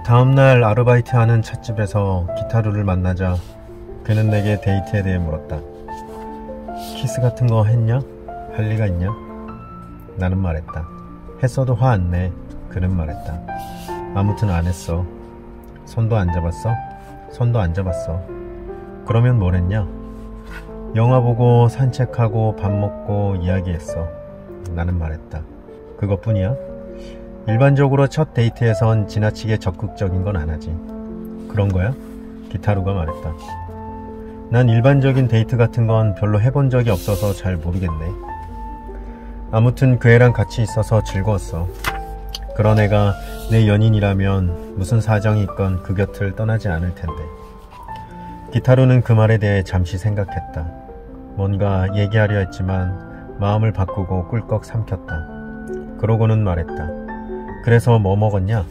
다음날 아르바이트하는 찻집에서 기타루를 만나자 그는 내게 데이트에 대해 물었다. 키스 같은 거 했냐? 할 리가 있냐? 나는 말했다. 했어도 화 안 내. 그는 말했다. 아무튼 안 했어. 손도 안 잡았어? 손도 안 잡았어. 그러면 뭘 했냐? 영화 보고 산책하고 밥 먹고 이야기했어. 나는 말했다. 그것뿐이야? 일반적으로 첫 데이트에선 지나치게 적극적인 건 안 하지. 그런 거야? 기타루가 말했다. 난 일반적인 데이트 같은 건 별로 해본 적이 없어서 잘 모르겠네. 아무튼 그 애랑 같이 있어서 즐거웠어. 그런 애가 내 연인이라면 무슨 사정이 있건 그 곁을 떠나지 않을 텐데. 기타루는 그 말에 대해 잠시 생각했다. 뭔가 얘기하려 했지만 마음을 바꾸고 꿀꺽 삼켰다. 그러고는 말했다. 그래서 뭐 먹었냐?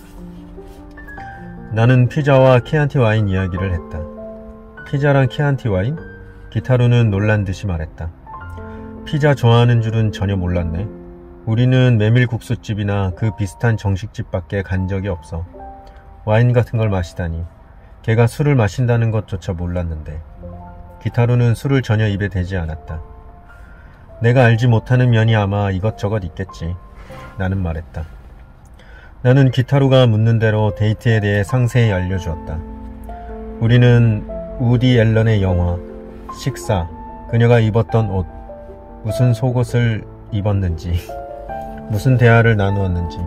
나는 피자와 키안티 와인 이야기를 했다. 피자랑 키안티 와인? 기타루는 놀란 듯이 말했다. 피자 좋아하는 줄은 전혀 몰랐네. 우리는 메밀국수집이나 그 비슷한 정식집밖에 간 적이 없어. 와인 같은 걸 마시다니. 걔가 술을 마신다는 것조차 몰랐는데. 기타루는 술을 전혀 입에 대지 않았다. 내가 알지 못하는 면이 아마 이것저것 있겠지. 나는 말했다. 나는 기타루가 묻는 대로 데이트에 대해 상세히 알려주었다. 우리는 우디 앨런의 영화, 식사, 그녀가 입었던 옷, 무슨 속옷을 입었는지, 무슨 대화를 나누었는지,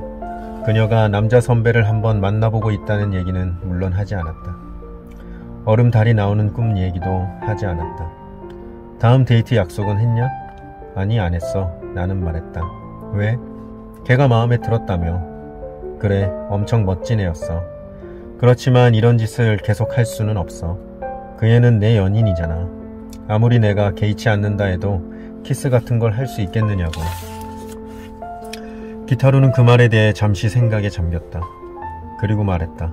그녀가 남자 선배를 한번 만나보고 있다는 얘기는 물론 하지 않았다. 얼음달이 나오는 꿈 얘기도 하지 않았다. 다음 데이트 약속은 했냐? 아니, 안 했어. 나는 말했다. 왜? 걔가 마음에 들었다며. 그래, 엄청 멋진 애였어. 그렇지만 이런 짓을 계속 할 수는 없어. 그 애는 내 연인이잖아. 아무리 내가 개의치 않는다 해도 키스 같은 걸 할 수 있겠느냐고. 기타루는 그 말에 대해 잠시 생각에 잠겼다. 그리고 말했다.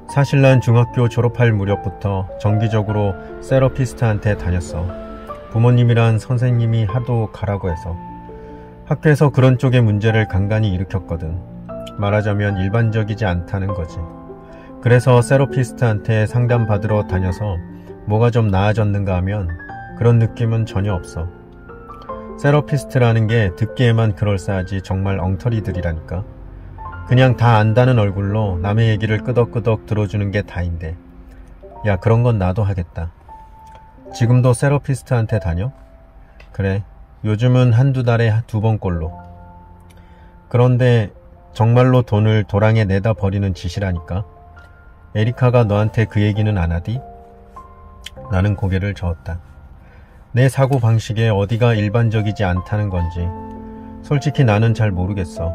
사실 난 중학교 졸업할 무렵부터 정기적으로 세러피스트한테 다녔어. 부모님이란 선생님이 하도 가라고 해서. 학교에서 그런 쪽의 문제를 간간히 일으켰거든. 말하자면 일반적이지 않다는 거지. 그래서 세러피스트한테 상담받으러 다녀서 뭐가 좀 나아졌는가 하면 그런 느낌은 전혀 없어. 세러피스트라는 게 듣기에만 그럴싸하지 정말 엉터리들이라니까. 그냥 다 안다는 얼굴로 남의 얘기를 끄덕끄덕 들어주는 게 다인데. 야, 그런 건 나도 하겠다. 지금도 세러피스트한테 다녀? 그래, 요즘은 한두 달에 2번꼴로. 그런데 정말로 돈을 도랑에 내다 버리는 짓이라니까. 에리카가 너한테 그 얘기는 안 하디? 나는 고개를 저었다. 내 사고방식에 어디가 일반적이지 않다는 건지 솔직히 나는 잘 모르겠어.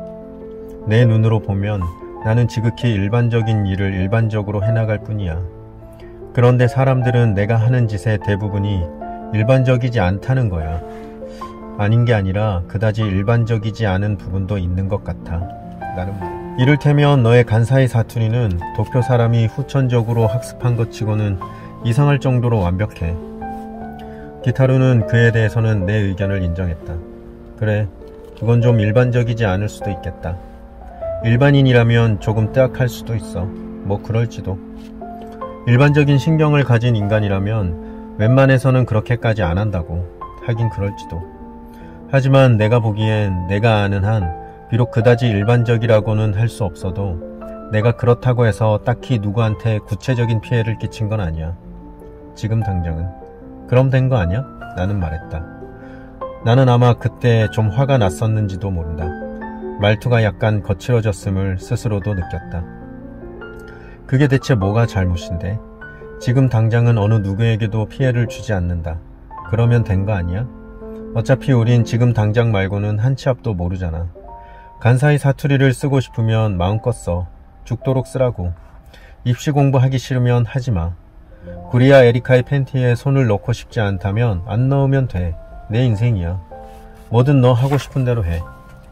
내 눈으로 보면 나는 지극히 일반적인 일을 일반적으로 해나갈 뿐이야. 그런데 사람들은 내가 하는 짓의 대부분이 일반적이지 않다는 거야. 아닌 게 아니라 그다지 일반적이지 않은 부분도 있는 것 같아. 나는 이를테면 너의 간사이 사투리는 도쿄 사람이 후천적으로 학습한 것 치고는 이상할 정도로 완벽해. 기타루는 그에 대해서는 내 의견을 인정했다. 그래, 그건 좀 일반적이지 않을 수도 있겠다. 일반인이라면 조금 뜨악할 수도 있어. 뭐 그럴지도. 일반적인 신경을 가진 인간이라면 웬만해서는 그렇게까지 안 한다고. 하긴 그럴지도. 하지만 내가 보기엔 내가 아는 한 비록 그다지 일반적이라고는 할 수 없어도 내가 그렇다고 해서 딱히 누구한테 구체적인 피해를 끼친 건 아니야. 지금 당장은. 그럼 된 거 아니야? 나는 말했다. 나는 아마 그때 좀 화가 났었는지도 모른다. 말투가 약간 거칠어졌음을 스스로도 느꼈다. 그게 대체 뭐가 잘못인데? 지금 당장은 어느 누구에게도 피해를 주지 않는다. 그러면 된 거 아니야? 어차피 우린 지금 당장 말고는 한 치 앞도 모르잖아. 간사이 사투리를 쓰고 싶으면 마음껏 써. 죽도록 쓰라고. 입시 공부하기 싫으면 하지 마. 구리야 에리카의 팬티에 손을 넣고 싶지 않다면 안 넣으면 돼. 내 인생이야. 뭐든 너 하고 싶은 대로 해.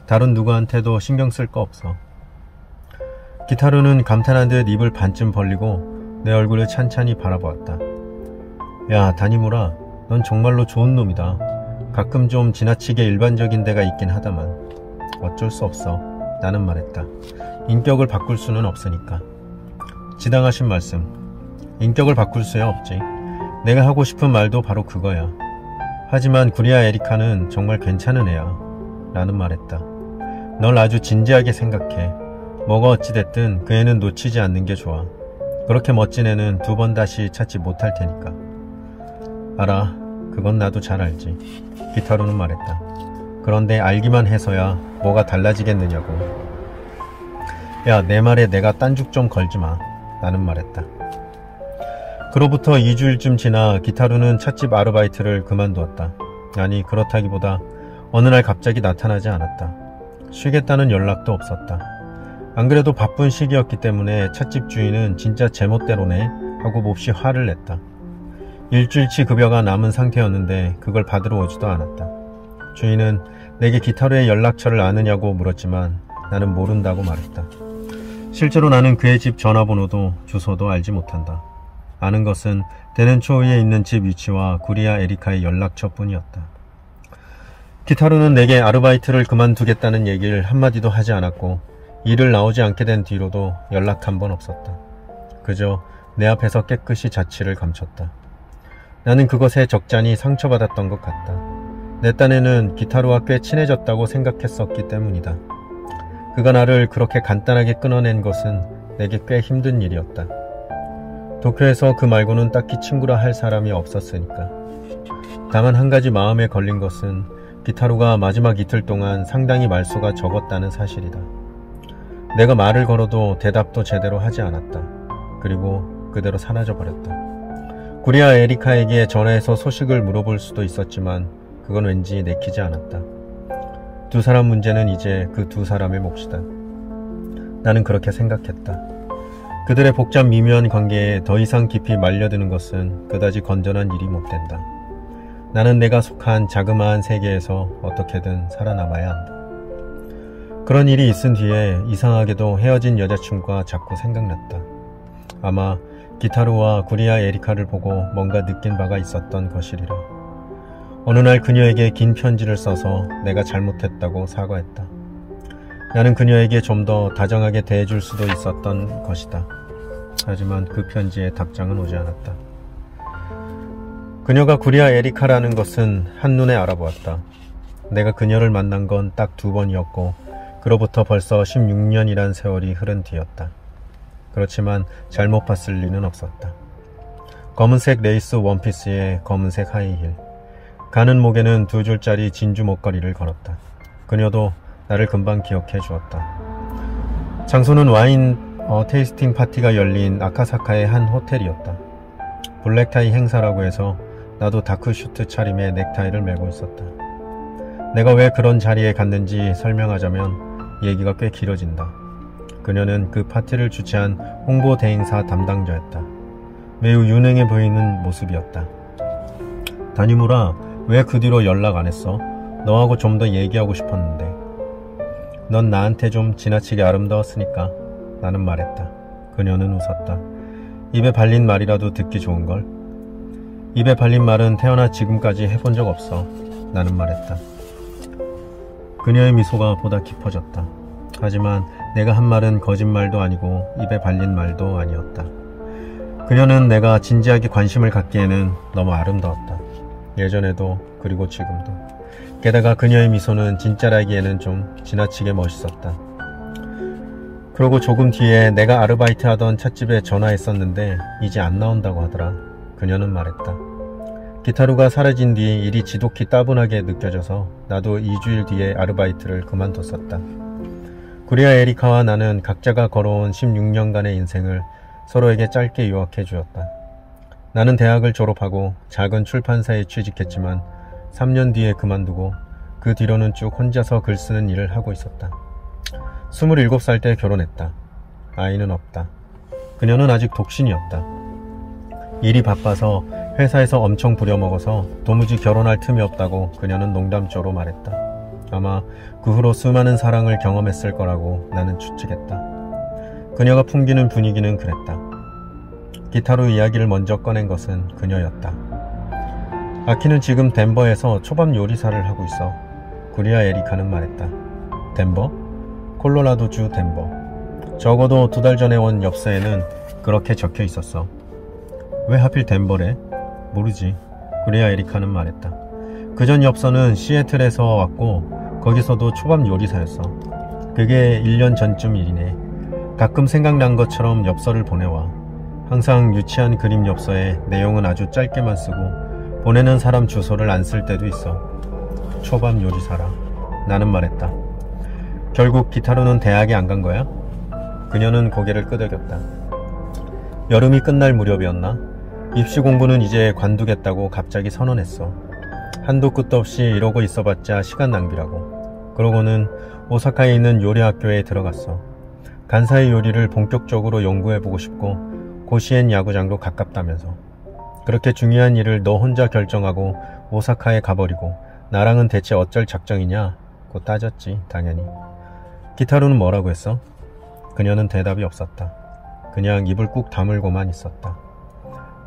다른 누구한테도 신경 쓸 거 없어. 기타루는 감탄한 듯 입을 반쯤 벌리고 내 얼굴을 찬찬히 바라보았다. 야, 다니무라, 넌 정말로 좋은 놈이다. 가끔 좀 지나치게 일반적인 데가 있긴 하다만 어쩔 수 없어. 나는 말했다. 인격을 바꿀 수는 없으니까. 지당하신 말씀. 인격을 바꿀 수야 없지. 내가 하고 싶은 말도 바로 그거야. 하지만 구리아 에리카는 정말 괜찮은 애야. 라는 말했다. 널 아주 진지하게 생각해. 뭐가 어찌됐든 그 애는 놓치지 않는 게 좋아. 그렇게 멋진 애는 두 번 다시 찾지 못할 테니까. 알아. 그건 나도 잘 알지. 기타로는 말했다. 그런데 알기만 해서야 뭐가 달라지겠느냐고. 야, 내 말에 내가 딴죽 좀 걸지 마. 나는 말했다. 그로부터 2주일쯤 지나 기타루는 찻집 아르바이트를 그만두었다. 아니, 그렇다기보다 어느 날 갑자기 나타나지 않았다. 쉬겠다는 연락도 없었다. 안 그래도 바쁜 시기였기 때문에 찻집 주인은 진짜 제멋대로네 하고 몹시 화를 냈다. 일주일치 급여가 남은 상태였는데 그걸 받으러 오지도 않았다. 주인은 내게 기타루의 연락처를 아느냐고 물었지만 나는 모른다고 말했다. 실제로 나는 그의 집 전화번호도 주소도 알지 못한다. 아는 것은 대는 초위에 있는 집 위치와 구리아 에리카의 연락처뿐이었다. 기타루는 내게 아르바이트를 그만두겠다는 얘기를 한마디도 하지 않았고 일을 나오지 않게 된 뒤로도 연락 한 번 없었다. 그저 내 앞에서 깨끗이 자취를 감췄다. 나는 그것에 적잖이 상처받았던 것 같다. 내 딴에는 기타루와 꽤 친해졌다고 생각했었기 때문이다. 그가 나를 그렇게 간단하게 끊어낸 것은 내게 꽤 힘든 일이었다. 도쿄에서 그 말고는 딱히 친구라 할 사람이 없었으니까. 다만 한 가지 마음에 걸린 것은 기타루가 마지막 이틀 동안 상당히 말수가 적었다는 사실이다. 내가 말을 걸어도 대답도 제대로 하지 않았다. 그리고 그대로 사라져버렸다. 구리아 에리카에게 전화해서 소식을 물어볼 수도 있었지만 그건 왠지 내키지 않았다. 두 사람 문제는 이제 그 두 사람의 몫이다. 나는 그렇게 생각했다. 그들의 복잡 미묘한 관계에 더 이상 깊이 말려드는 것은 그다지 건전한 일이 못 된다. 나는 내가 속한 자그마한 세계에서 어떻게든 살아남아야 한다. 그런 일이 있은 뒤에 이상하게도 헤어진 여자친구가 자꾸 생각났다. 아마 기타루와 구리아 에리카를 보고 뭔가 느낀 바가 있었던 것이리라. 어느 날 그녀에게 긴 편지를 써서 내가 잘못했다고 사과했다. 나는 그녀에게 좀 더 다정하게 대해줄 수도 있었던 것이다. 하지만 그 편지에 답장은 오지 않았다. 그녀가 구리아 에리카라는 것은 한눈에 알아보았다. 내가 그녀를 만난 건 딱 2번이었고 그로부터 벌써 16년이란 세월이 흐른 뒤였다. 그렇지만 잘못 봤을 리는 없었다. 검은색 레이스 원피스에 검은색 하이힐, 가는 목에는 2줄짜리 진주 목걸이를 걸었다. 그녀도 나를 금방 기억해 주었다. 장소는 와인 테이스팅 파티가 열린 아카사카의 한 호텔이었다. 블랙타이 행사라고 해서 나도 다크슈트 차림에 넥타이를 메고 있었다. 내가 왜 그런 자리에 갔는지 설명하자면 얘기가 꽤 길어진다. 그녀는 그 파티를 주최한 홍보 대행사 담당자였다. 매우 유능해 보이는 모습이었다. 다니무라, 왜 그 뒤로 연락 안 했어? 너하고 좀 더 얘기하고 싶었는데. 넌 나한테 좀 지나치게 아름다웠으니까. 나는 말했다. 그녀는 웃었다. 입에 발린 말이라도 듣기 좋은걸? 입에 발린 말은 태어나 지금까지 해본 적 없어. 나는 말했다. 그녀의 미소가 보다 깊어졌다. 하지만 내가 한 말은 거짓말도 아니고 입에 발린 말도 아니었다. 그녀는 내가 진지하게 관심을 갖기에는 너무 아름다웠다. 예전에도 그리고 지금도. 게다가 그녀의 미소는 진짜라기에는 좀 지나치게 멋있었다. 그러고 조금 뒤에 내가 아르바이트 하던 찻집에 전화했었는데 이제 안 나온다고 하더라. 그녀는 말했다. 기타루가 사라진 뒤 일이 지독히 따분하게 느껴져서 나도 2주일 뒤에 아르바이트를 그만뒀었다. 구리아 에리카와 나는 각자가 걸어온 16년간의 인생을 서로에게 짧게 요약해 주었다. 나는 대학을 졸업하고 작은 출판사에 취직했지만 3년 뒤에 그만두고 그 뒤로는 쭉 혼자서 글 쓰는 일을 하고 있었다. 27살 때 결혼했다. 아이는 없다. 그녀는 아직 독신이었다. 일이 바빠서 회사에서 엄청 부려먹어서 도무지 결혼할 틈이 없다고 그녀는 농담조로 말했다. 아마 그 후로 수많은 사랑을 경험했을 거라고 나는 추측했다. 그녀가 풍기는 분위기는 그랬다. 기타루 이야기를 먼저 꺼낸 것은 그녀였다. 아키는 지금 덴버에서 초밥 요리사를 하고 있어. 구리아 에리카는 말했다. 덴버? 콜로라도주 덴버. 적어도 2달 전에 온 엽서에는 그렇게 적혀 있었어. 왜 하필 덴버래? 모르지. 구리아 에리카는 말했다. 그전 엽서는 시애틀에서 왔고 거기서도 초밥 요리사였어. 그게 1년 전쯤 일이네. 가끔 생각난 것처럼 엽서를 보내와. 항상 유치한 그림 엽서에 내용은 아주 짧게만 쓰고 보내는 사람 주소를 안 쓸 때도 있어. 초밥 요리사라. 나는 말했다. 결국 기타로는 대학에 안 간 거야? 그녀는 고개를 끄덕였다. 여름이 끝날 무렵이었나? 입시 공부는 이제 관두겠다고 갑자기 선언했어. 한도 끝도 없이 이러고 있어봤자 시간 낭비라고. 그러고는 오사카에 있는 요리 학교에 들어갔어. 간사이 요리를 본격적으로 연구해보고 싶고 고시엔 야구장도 가깝다면서. 그렇게 중요한 일을 너 혼자 결정하고 오사카에 가버리고 나랑은 대체 어쩔 작정이냐? 고 따졌지, 당연히. 기타로는 뭐라고 했어? 그녀는 대답이 없었다. 그냥 입을 꾹 다물고만 있었다.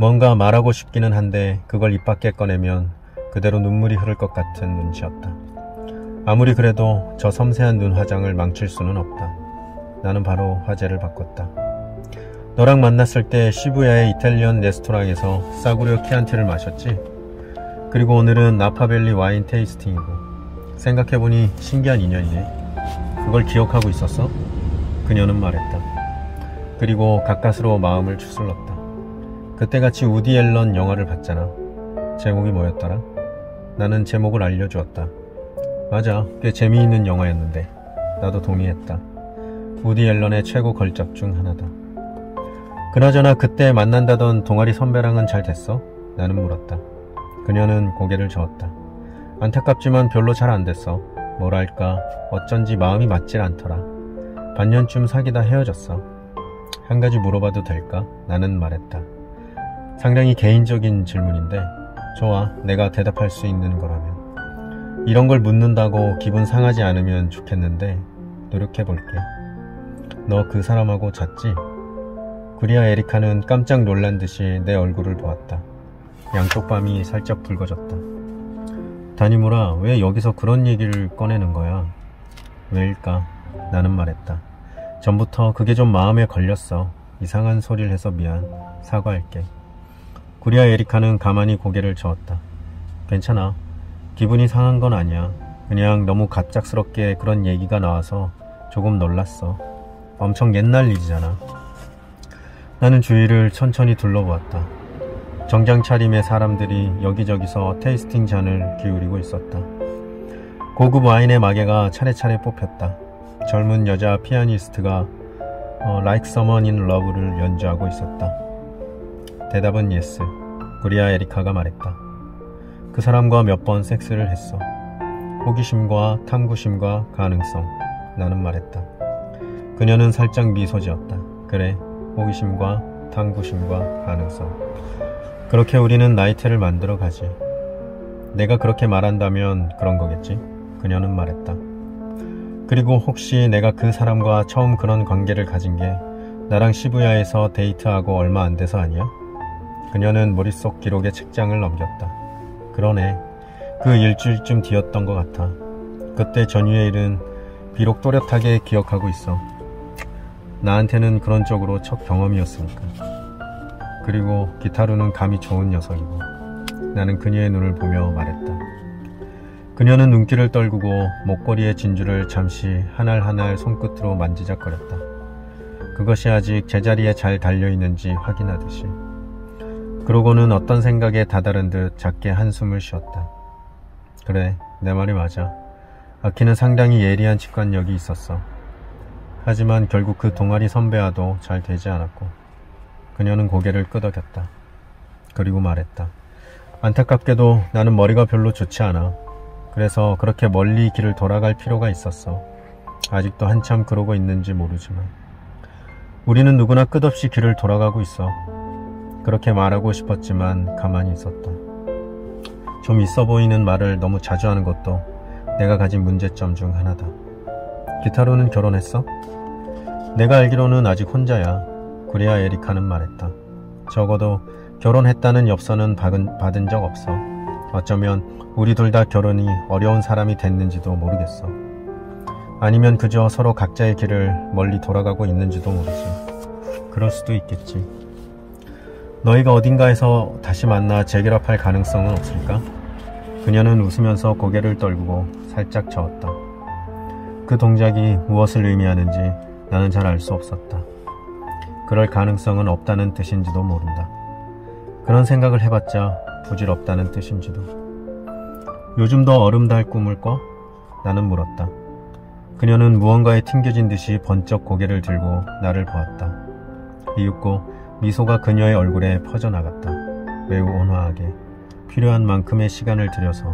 뭔가 말하고 싶기는 한데 그걸 입 밖에 꺼내면 그대로 눈물이 흐를 것 같은 눈치였다. 아무리 그래도 저 섬세한 눈 화장을 망칠 수는 없다. 나는 바로 화제를 바꿨다. 너랑 만났을 때 시부야의 이탈리안 레스토랑에서 싸구려 키안티를 마셨지? 그리고 오늘은 나파밸리 와인 테이스팅이고. 생각해보니 신기한 인연이네. 그걸 기억하고 있었어? 그녀는 말했다. 그리고 가까스로 마음을 추슬렀다. 그때 같이 우디 앨런 영화를 봤잖아. 제목이 뭐였더라? 나는 제목을 알려주었다. 맞아, 꽤 재미있는 영화였는데. 나도 동의했다. 우디 앨런의 최고 걸작 중 하나다. 그나저나 그때 만난다던 동아리 선배랑은 잘 됐어? 나는 물었다. 그녀는 고개를 저었다. 안타깝지만 별로 잘 안 됐어. 뭐랄까 어쩐지 마음이 맞질 않더라. 반년쯤 사귀다 헤어졌어. 한 가지 물어봐도 될까? 나는 말했다. 상당히 개인적인 질문인데 좋아, 내가 대답할 수 있는 거라면. 이런 걸 묻는다고 기분 상하지 않으면 좋겠는데 노력해볼게. 너 그 사람하고 잤지? 구리아 에리카는 깜짝 놀란 듯이 내 얼굴을 보았다. 양쪽 밤이 살짝 붉어졌다. 다니무라, 왜 여기서 그런 얘기를 꺼내는 거야? 왜일까? 나는 말했다. 전부터 그게 좀 마음에 걸렸어. 이상한 소리를 해서 미안. 사과할게. 구리아 에리카는 가만히 고개를 저었다. 괜찮아. 기분이 상한 건 아니야. 그냥 너무 갑작스럽게 그런 얘기가 나와서 조금 놀랐어. 엄청 옛날 일이잖아. 나는 주위를 천천히 둘러보았다. 정장 차림의 사람들이 여기저기서 테이스팅 잔을 기울이고 있었다. 고급 와인의 마개가 차례차례 뽑혔다. 젊은 여자 피아니스트가 Like Someone in Love를 연주하고 있었다. 대답은 예스. 구리아 에리카가 말했다. 그 사람과 몇 번 섹스를 했어. 호기심과 탐구심과 가능성. 나는 말했다. 그녀는 살짝 미소 지었다. 그래, 호기심과 탐구심과 가능성. 그렇게 우리는 나이테를 만들어 가지. 내가 그렇게 말한다면 그런 거겠지? 그녀는 말했다. 그리고 혹시 내가 그 사람과 처음 그런 관계를 가진 게 나랑 시부야에서 데이트하고 얼마 안 돼서 아니야? 그녀는 머릿속 기록의 책장을 넘겼다. 그러네. 그 일주일쯤 뒤였던 것 같아. 그때 전후의 일은 비록 또렷하게 기억하고 있어. 나한테는 그런 쪽으로 첫 경험이었으니까. 그리고 기타루는 감이 좋은 녀석이고. 나는 그녀의 눈을 보며 말했다. 그녀는 눈길을 떨구고 목걸이의 진주를 잠시 한 알 한 알 손끝으로 만지작거렸다. 그것이 아직 제자리에 잘 달려있는지 확인하듯이. 그러고는 어떤 생각에 다다른 듯 작게 한숨을 쉬었다. 그래, 내 말이 맞아. 아키는 상당히 예리한 직관력이 있었어. 하지만 결국 그 동아리 선배와도 잘 되지 않았고. 그녀는 고개를 끄덕였다. 그리고 말했다. 안타깝게도 나는 머리가 별로 좋지 않아. 그래서 그렇게 멀리 길을 돌아갈 필요가 있었어. 아직도 한참 그러고 있는지 모르지만. 우리는 누구나 끝없이 길을 돌아가고 있어. 그렇게 말하고 싶었지만 가만히 있었다. 좀 있어 보이는 말을 너무 자주 하는 것도 내가 가진 문제점 중 하나다. 기타로는 결혼했어? 내가 알기로는 아직 혼자야. 구리아 에리카는 말했다. 적어도 결혼했다는 엽서는 받은 적 없어. 어쩌면 우리 둘 다 결혼이 어려운 사람이 됐는지도 모르겠어. 아니면 그저 서로 각자의 길을 멀리 돌아가고 있는지도 모르지. 그럴 수도 있겠지. 너희가 어딘가에서 다시 만나 재결합할 가능성은 없을까? 그녀는 웃으면서 고개를 떨구고 살짝 저었다. 그 동작이 무엇을 의미하는지 나는 잘 알 수 없었다. 그럴 가능성은 없다는 뜻인지도 모른다. 그런 생각을 해봤자 부질없다는 뜻인지도. 요즘도 얼음달 꿈을 꿔? 나는 물었다. 그녀는 무언가에 튕겨진 듯이 번쩍 고개를 들고 나를 보았다. 이윽고 미소가 그녀의 얼굴에 퍼져나갔다. 매우 온화하게, 필요한 만큼의 시간을 들여서.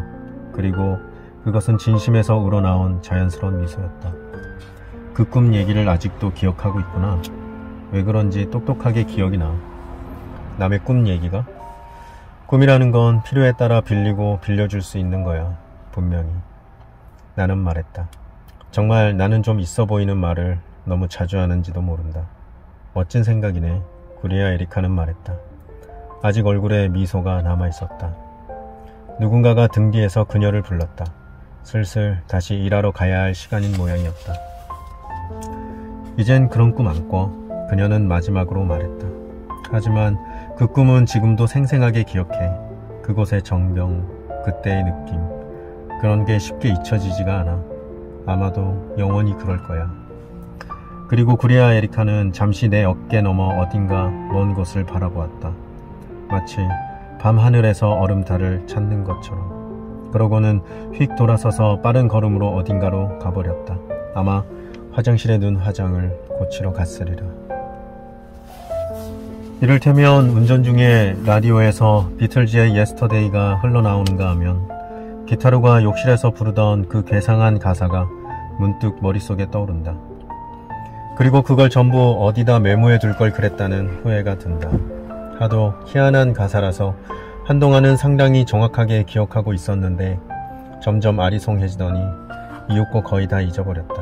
그리고 그것은 진심에서 우러나온 자연스러운 미소였다. 그 꿈 얘기를 아직도 기억하고 있구나. 왜 그런지 똑똑하게 기억이 나. 남의 꿈 얘기가? 꿈이라는 건 필요에 따라 빌리고 빌려줄 수 있는 거야. 분명히. 나는 말했다. 정말 나는 좀 있어 보이는 말을 너무 자주 하는지도 모른다. 멋진 생각이네. 구리아 에리카는 말했다. 아직 얼굴에 미소가 남아있었다. 누군가가 등 뒤에서 그녀를 불렀다. 슬슬 다시 일하러 가야 할 시간인 모양이었다. 이젠 그런 꿈 안 꿔. 그녀는 마지막으로 말했다. 하지만 그 꿈은 지금도 생생하게 기억해. 그곳의 정경, 그때의 느낌. 그런 게 쉽게 잊혀지지가 않아. 아마도 영원히 그럴 거야. 그리고 구리아 에리카는 잠시 내 어깨 너머 어딘가 먼 곳을 바라보았다. 마치 밤하늘에서 얼음달을 찾는 것처럼. 그러고는 휙 돌아서서 빠른 걸음으로 어딘가로 가버렸다. 아마 화장실에 둔 화장을 고치러 갔으리라. 이를테면 운전 중에 라디오에서 비틀즈의 예스터데이가 흘러나오는가 하면 기타루가 욕실에서 부르던 그 괴상한 가사가 문득 머릿속에 떠오른다. 그리고 그걸 전부 어디다 메모해 둘 걸 그랬다는 후회가 든다. 하도 희한한 가사라서 한동안은 상당히 정확하게 기억하고 있었는데 점점 아리송해지더니 이윽고 거의 다 잊어버렸다.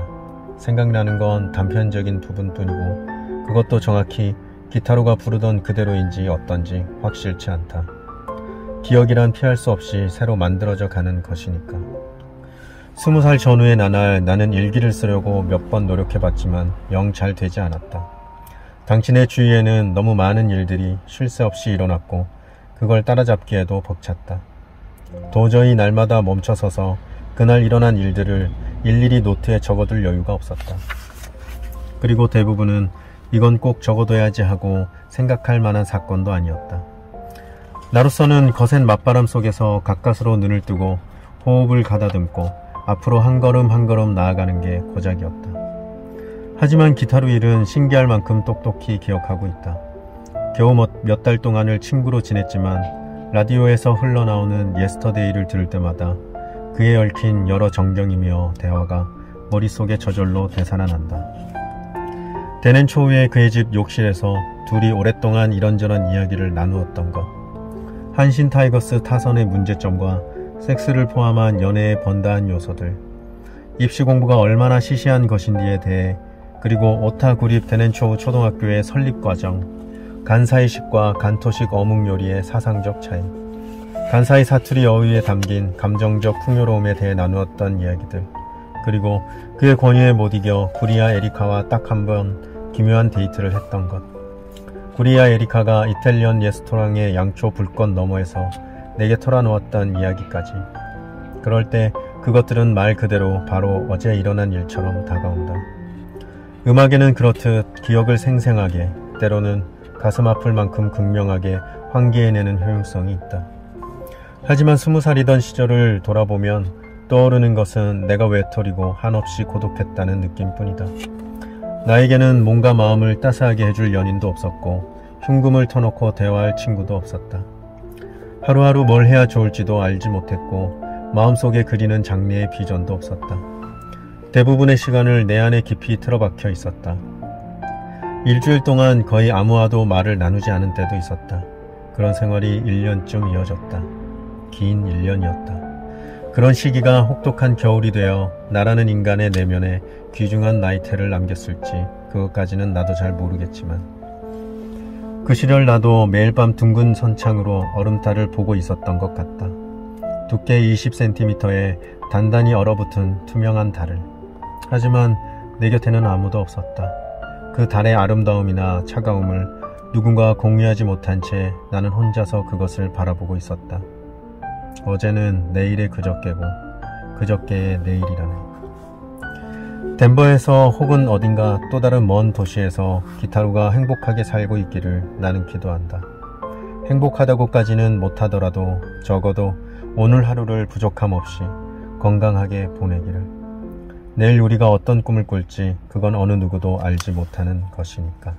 생각나는 건 단편적인 부분뿐이고 그것도 정확히 기타루가 부르던 그대로인지 어떤지 확실치 않다. 기억이란 피할 수 없이 새로 만들어져 가는 것이니까. 20살 전후의 나는 일기를 쓰려고 몇 번 노력해봤지만 영 잘 되지 않았다. 당신의 주위에는 너무 많은 일들이 쉴 새 없이 일어났고 그걸 따라잡기에도 벅찼다. 도저히 날마다 멈춰서서 그날 일어난 일들을 일일이 노트에 적어둘 여유가 없었다. 그리고 대부분은 이건 꼭 적어둬야지 하고 생각할 만한 사건도 아니었다. 나로서는 거센 맞바람 속에서 가까스로 눈을 뜨고 호흡을 가다듬고 앞으로 한 걸음 한 걸음 나아가는 게 고작이었다. 하지만 기타루 일은 신기할 만큼 똑똑히 기억하고 있다. 겨우 몇 달 동안을 친구로 지냈지만 라디오에서 흘러나오는 예스터데이를 들을 때마다 그에 얽힌 여러 정경이며 대화가 머릿속에 저절로 되살아난다. 대는 초후에 그의 집 욕실에서 둘이 오랫동안 이런저런 이야기를 나누었던 것, 한신 타이거스 타선의 문제점과 섹스를 포함한 연애의 번다한 요소들, 입시 공부가 얼마나 시시한 것인지에 대해, 그리고 오타 구립 대넨초우 초등학교의 설립 과정, 간사이식과 간토식 어묵 요리의 사상적 차이, 간사이 사투리 어휘에 담긴 감정적 풍요로움에 대해 나누었던 이야기들, 그리고 그의 권유에 못 이겨 구리아 에리카와 딱 한 번 기묘한 데이트를 했던 것, 구리아 에리카가 이탈리안 레스토랑의 양초 불꽃 너머에서 내게 털어놓았던 이야기까지. 그럴 때 그것들은 말 그대로 바로 어제 일어난 일처럼 다가온다. 음악에는 그렇듯 기억을 생생하게, 때로는 가슴 아플 만큼 극명하게 환기해내는 효용성이 있다. 하지만 20살이던 시절을 돌아보면 떠오르는 것은 내가 외톨이고 한없이 고독했다는 느낌뿐이다. 나에게는 몸과 마음을 따스하게 해줄 연인도 없었고 흉금을 터놓고 대화할 친구도 없었다. 하루하루 뭘 해야 좋을지도 알지 못했고 마음속에 그리는 장래의 비전도 없었다. 대부분의 시간을 내 안에 깊이 틀어박혀 있었다. 일주일 동안 거의 아무와도 말을 나누지 않은 때도 있었다. 그런 생활이 1년쯤 이어졌다. 긴 1년이었다. 그런 시기가 혹독한 겨울이 되어 나라는 인간의 내면에 귀중한 나이테를 남겼을지 그것까지는 나도 잘 모르겠지만 그 시절 나도 매일 밤 둥근 선창으로 얼음달을 보고 있었던 것 같다. 두께 20cm에 단단히 얼어붙은 투명한 달을. 하지만 내 곁에는 아무도 없었다. 그 달의 아름다움이나 차가움을 누군가 공유하지 못한 채 나는 혼자서 그것을 바라보고 있었다. 어제는 내일의 그저께고 그저께의 내일이라네. 덴버에서 혹은 어딘가 또 다른 먼 도시에서 기타루가 행복하게 살고 있기를 나는 기도한다. 행복하다고까지는 못하더라도 적어도 오늘 하루를 부족함 없이 건강하게 보내기를. 내일 우리가 어떤 꿈을 꿀지 그건 어느 누구도 알지 못하는 것이니까.